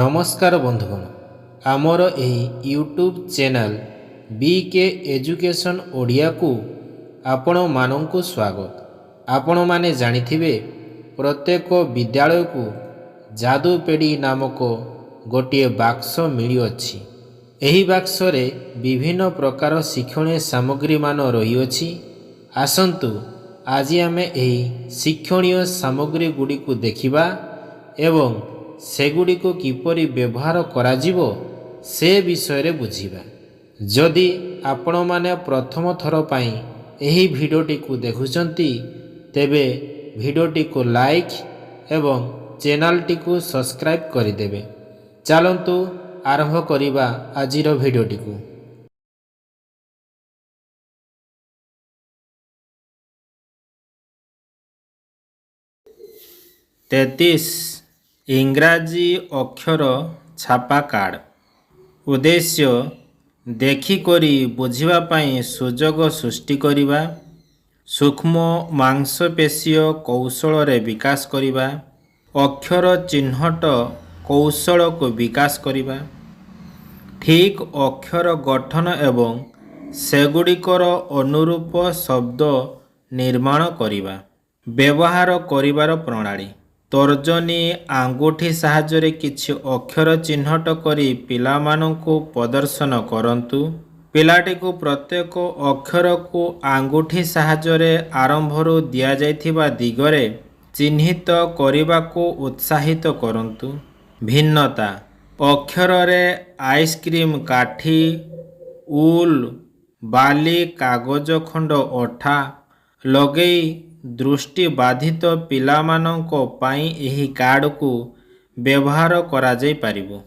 नमस्कार बंधुगण आमर एही YouTube channel BK education Odia को आपण मानंकु स्वागत। आपण माने जानिथिबे प्रत्येक विद्यालय को जादू पेड़ी नामक गोटे बाक्स मिली अछि। एही बाक्स रे विभिन्न प्रकार शिक्षणीय सामग्री मान रही अछि। आसंतु आज आमे एही शिक्षणीय सामग्री गुडी को देखिबा एवं सेगुड़ी को किपरि व्यवहार कराजिवो से विषय रे बुझिबा। जदि आपण माने प्रथम थर पई एही भिडियोटी को देखुचंती तेबे भिडियोटी को लाइक एवं चैनलटी को सब्सक्राइब करिदेबे। चलंतु आरंभ करिबा आजिर भिडियोटी को। तेतीस इंग्राजी अक्षर छापा कार्ड। उद्देश्य देखिकरी बुझिबा पई सुजोग सृष्टि करिबा, सूक्ष्म मांसपेशीय कौशल रे विकास करिबा, अक्षर चिन्हट कौशल को विकास करिबा, ठीक अक्षर गठन एवं सेगुड़िकर अनुरूप शब्द निर्माण करिबा। व्यवहार करिबार प्रणाली तर्जनी आंगुठी साहाय्य किछि अक्षर चिन्हट करी पिलामानंकु प्रदर्शन करंतु। पिलाटी को प्रत्येक अक्षर को आंगुठी साहाय्य आरंभरू दिया जाइथिबा दिगरे चिन्हित करिबा को उत्साहित करंतु। भिन्नता अक्षर रे आइसक्रीम काठी, उल, बाली, कागज खंड अठा लगेई दृष्टि बाधित पिलामानंको पाई एही कार्ड को व्यवहार करा जाई पारिबो।